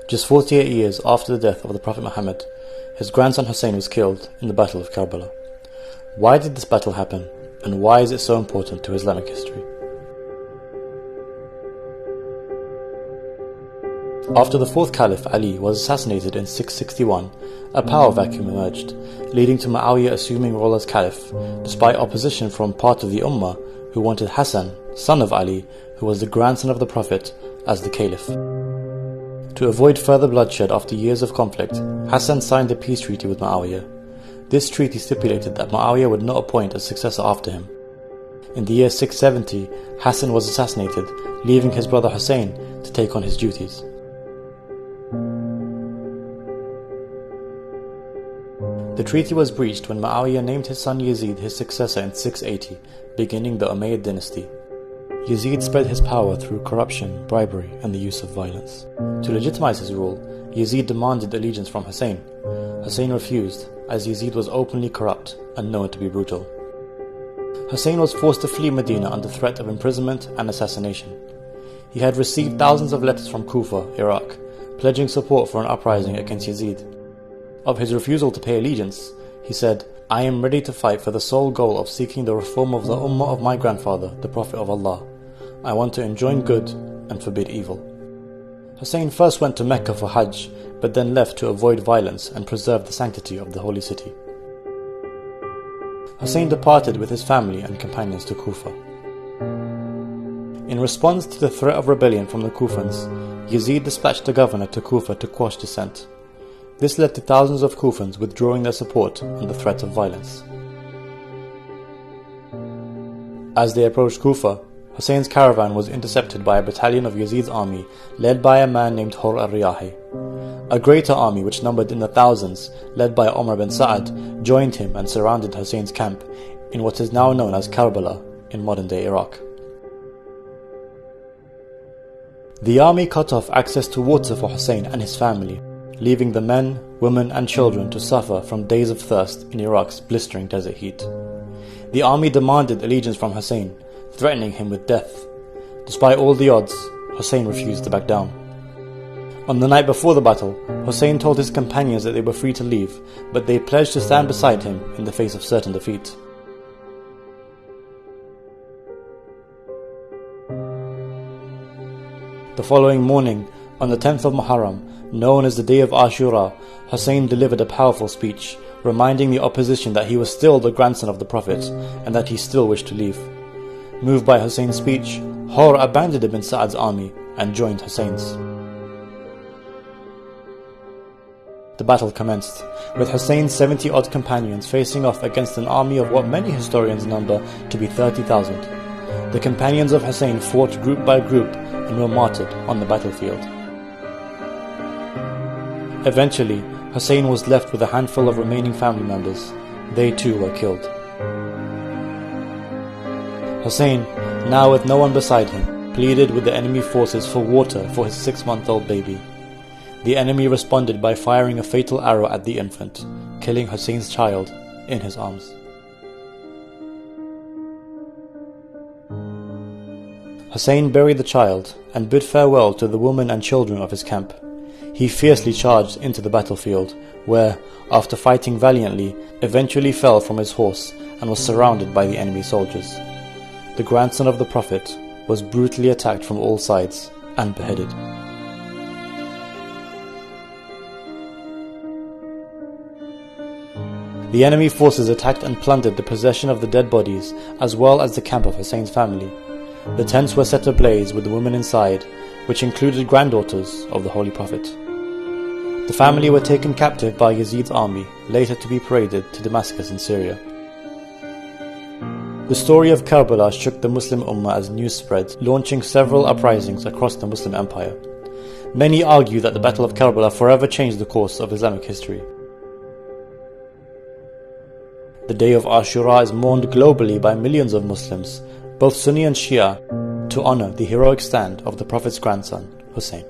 Just 48 years after the death of the Prophet Muhammad, his grandson Hussein was killed in the Battle of Karbala. Why did this battle happen, and why is it so important to Islamic history? After the fourth Caliph Ali was assassinated in 661, a power vacuum emerged, leading to Muawiyah assuming role as Caliph, despite opposition from part of the Ummah who wanted Hassan, son of Ali, who was the grandson of the Prophet, as the Caliph. To avoid further bloodshed after years of conflict, Hassan signed a peace treaty with Muawiyah. This treaty stipulated that Muawiyah would not appoint a successor after him. In the year 670, Hassan was assassinated, leaving his brother Hussein to take on his duties. The treaty was breached when Muawiyah named his son Yazid his successor in 680, beginning the Umayyad dynasty. Yazid spread his power through corruption, bribery, and the use of violence. To legitimize his rule, Yazid demanded allegiance from Hussein. Hussein refused, as Yazid was openly corrupt and known to be brutal. Hussein was forced to flee Medina under threat of imprisonment and assassination. He had received thousands of letters from Kufa, Iraq, pledging support for an uprising against Yazid. Of his refusal to pay allegiance, he said, "I am ready to fight for the sole goal of seeking the reform of the Ummah of my grandfather, the Prophet of Allah. I want to enjoin good and forbid evil." Hussein first went to Mecca for Hajj, but then left to avoid violence and preserve the sanctity of the holy city. Hussein departed with his family and companions to Kufa. In response to the threat of rebellion from the Kufans, Yazid dispatched a governor to Kufa to quash dissent. This led to thousands of Kufans withdrawing their support and the threat of violence. As they approached Kufa, Hussein's caravan was intercepted by a battalion of Yazid's army led by a man named Hur al-Riyahi. A greater army which numbered in the thousands, led by Umar bin Sa'ad, joined him and surrounded Hussein's camp in what is now known as Karbala in modern-day Iraq. The army cut off access to water for Hussein and his family, leaving the men, women and children to suffer from days of thirst in Iraq's blistering desert heat. The army demanded allegiance from Hussein, threatening him with death. Despite all the odds, Hussein refused to back down. On the night before the battle, Hussein told his companions that they were free to leave, but they pledged to stand beside him in the face of certain defeat. The following morning, on the 10th of Muharram, known as the day of Ashura, Hussein delivered a powerful speech, reminding the opposition that he was still the grandson of the Prophet and that he still wished to leave. Moved by Hussein's speech, Hur abandoned Ibn Sa'ad's army and joined Hussein's. The battle commenced, with Hussein's 70-odd companions facing off against an army of what many historians number to be 30,000. The companions of Hussein fought group by group and were martyred on the battlefield. Eventually, Hussein was left with a handful of remaining family members. They too were killed. Hussein, now with no one beside him, pleaded with the enemy forces for water for his 6-month-old baby. The enemy responded by firing a fatal arrow at the infant, killing Hussein's child in his arms. Hussein buried the child and bid farewell to the women and children of his camp. He fiercely charged into the battlefield, where, after fighting valiantly, eventually fell from his horse and was surrounded by the enemy soldiers. The grandson of the Prophet was brutally attacked from all sides and beheaded. The enemy forces attacked and plundered the possession of the dead bodies as well as the camp of Hussein's family. The tents were set ablaze with the women inside, which included granddaughters of the Holy Prophet. The family were taken captive by Yazid's army, later to be paraded to Damascus in Syria. The story of Karbala shook the Muslim Ummah as news spread, launching several uprisings across the Muslim empire. Many argue that the Battle of Karbala forever changed the course of Islamic history. The day of Ashura is mourned globally by millions of Muslims, both Sunni and Shia, to honor the heroic stand of the Prophet's grandson, Hussein.